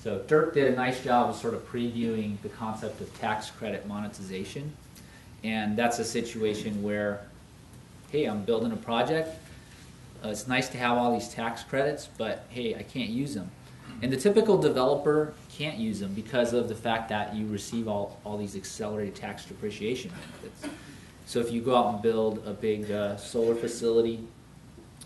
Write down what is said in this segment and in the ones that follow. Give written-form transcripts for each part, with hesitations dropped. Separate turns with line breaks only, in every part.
So Dirk did a nice job of sort of previewing the concept of tax credit monetization. And that's a situation where, hey, I'm building a project. It's nice to have all these tax credits, but hey, I can't use them. And the typical developer can't use them because of the fact that you receive all these accelerated tax depreciation benefits. So if you go out and build a big solar facility,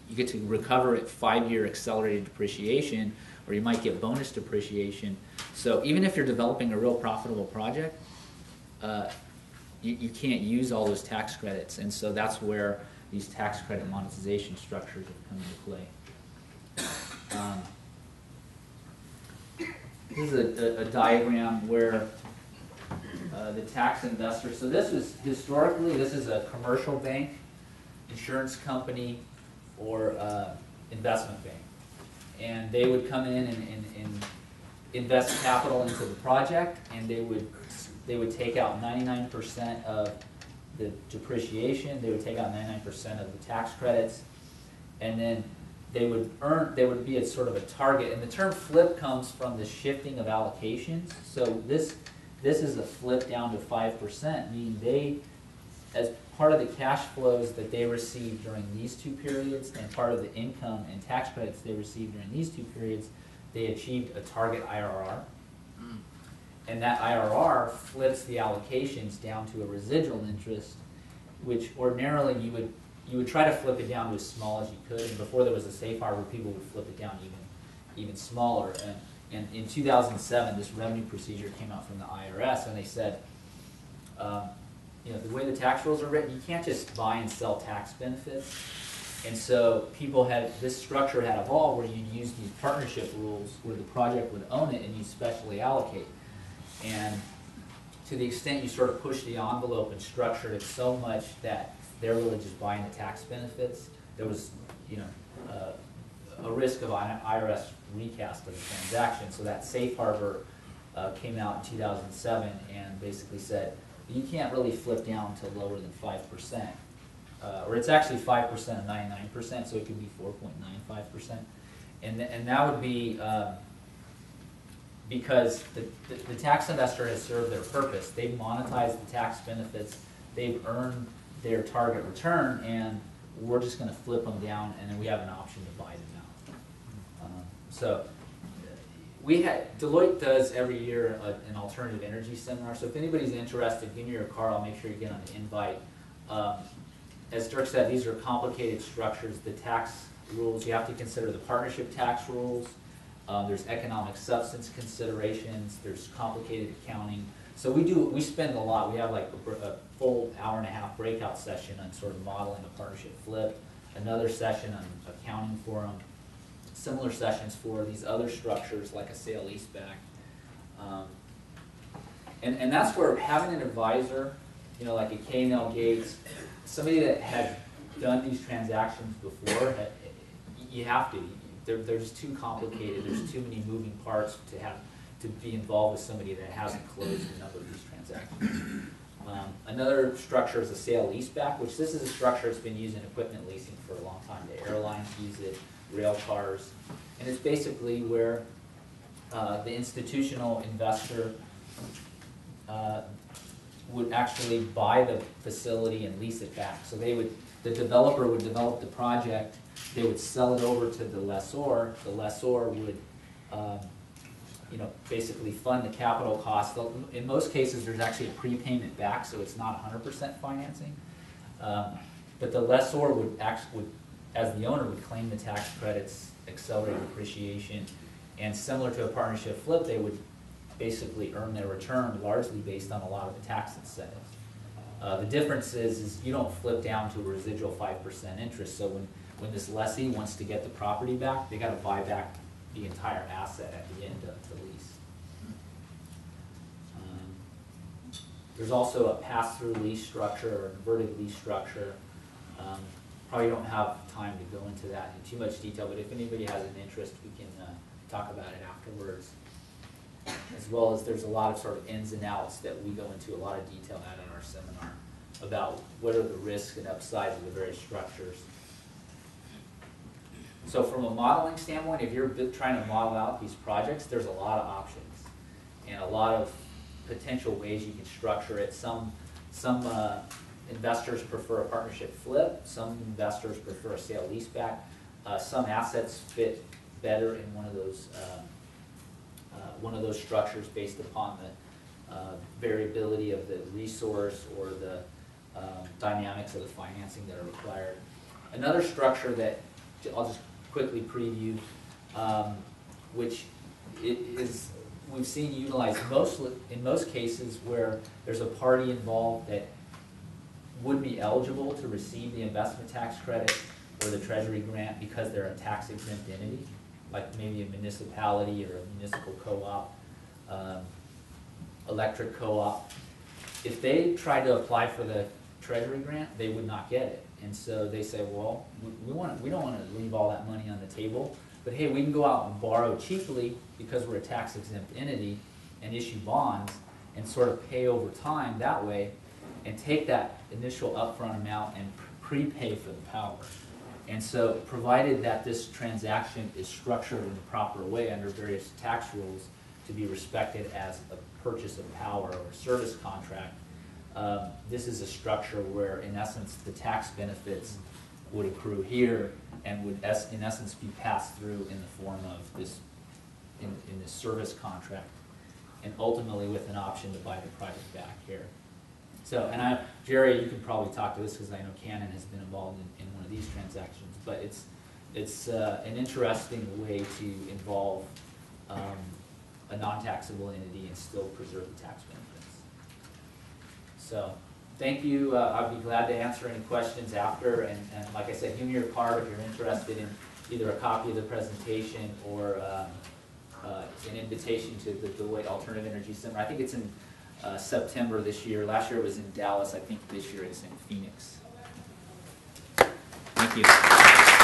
you get to recover at 5-year accelerated depreciation, or you might get bonus depreciation. So even if you're developing a real profitable project, you can't use all those tax credits. And so that's where these tax credit monetization structures have come into play. This is a diagram where the tax investor, so this was historically, this is a commercial bank, insurance company, or investment bank. And they would come in and invest capital into the project, and they would take out 99% of the depreciation, they would take out 99% of the tax credits, and then they would be at sort of a target. And the term flip comes from the shifting of allocations. So this is a flip down to 5%, meaning they, as part of the cash flows that they receive during these two periods and part of the income and tax credits they received during these two periods, they achieved a target IRR. And that IRR flips the allocations down to a residual interest, which ordinarily you would try to flip it down to as small as you could. And before there was a safe harbor, people would flip it down even smaller. And in 2007, this revenue procedure came out from the IRS, and they said, the way the tax rules are written, you can't just buy and sell tax benefits. And so this structure had evolved where you'd use these partnership rules where the project would own it and you'd specially allocate. And to the extent you sort of push the envelope and structured it so much that they're really just buying the tax benefits, there was a risk of an IRS recast of the transaction. So that safe harbor came out in 2007 and basically said, you can't really flip down to lower than 5%. Or it's actually 5% of 99%, so it could be 4.95%. And that would be because the tax investor has served their purpose. They've monetized the tax benefits, they've earned their target return, and we're just going to flip them down, and then we have an option to buy them out. So Deloitte does every year an alternative energy seminar. So if anybody's interested, give me your card. I'll make sure you get on the invite. As Dirk said, these are complicated structures. The tax rules, you have to consider the partnership tax rules. There's economic substance considerations. There's complicated accounting. So we spend a lot. We have like a full hour-and-a-half breakout session on sort of modeling a partnership flip, another session on accounting for them, similar sessions for these other structures like a sale-leaseback. And that's where having an advisor, like a K&L Gates, somebody that has done these transactions before, you have to. They're just too complicated. There's too many moving parts to be involved with somebody that hasn't closed a number of these transactions. Another structure is a sale-leaseback, which this is a structure that's been used in equipment leasing for a long time. The airlines use it, rail cars, and it's basically where the institutional investor would actually buy the facility and lease it back. So the developer would develop the project, they would sell it over to the lessor would basically fund the capital cost. In most cases, there's actually a prepayment back, so it's not 100% financing. But the lessor would as the owner, would claim the tax credits, accelerated depreciation, and similar to a partnership flip, they would basically earn their return largely based on a lot of the tax incentives. The difference is you don't flip down to a residual 5% interest. So when this lessee wants to get the property back, they got to buy back the entire asset at the end of the lease. There's also a pass-through lease structure or inverted lease structure. Probably don't have time to go into that in too much detail, but if anybody has an interest, we can talk about it afterwards. As well as there's a lot of sort of ins and outs that we go into a lot of detail at in our seminar about what are the risks and upsides of the various structures. So from a modeling standpoint, if you're trying to model out these projects, there's a lot of options and a lot of potential ways you can structure it. Some investors prefer a partnership flip. Some investors prefer a sale leaseback. Some assets fit better in one of those structures based upon the variability of the resource or the dynamics of the financing that are required. Another structure that I'll just quickly preview, which we've seen utilized in most cases where there's a party involved that would be eligible to receive the investment tax credit or the treasury grant because they're a tax exempt entity, like maybe a municipality or a municipal co-op, electric co-op. If they tried to apply for the treasury grant, they would not get it. And so they say, well, we don't want to leave all that money on the table, but hey, we can go out and borrow cheaply because we're a tax exempt entity and issue bonds and sort of pay over time that way and take that initial upfront amount and prepay for the power. And so provided that this transaction is structured in the proper way under various tax rules to be respected as a purchase of power or a service contract, this is a structure where, in essence, the tax benefits would accrue here and would, in essence, be passed through in the form of this, in this service contract, and ultimately with an option to buy the project back here. So, and Jerry, you can probably talk to this because I know Canon has been involved in one of these transactions, but it's an interesting way to involve a non-taxable entity and still preserve the tax benefits. So, thank you. I'd be glad to answer any questions after, and like I said, give me your card if you're interested in either a copy of the presentation or an invitation to the Deloitte Alternative Energy Seminar. I think it's in September this year. Last year it was in Dallas. I think this year it's in Phoenix. Thank you.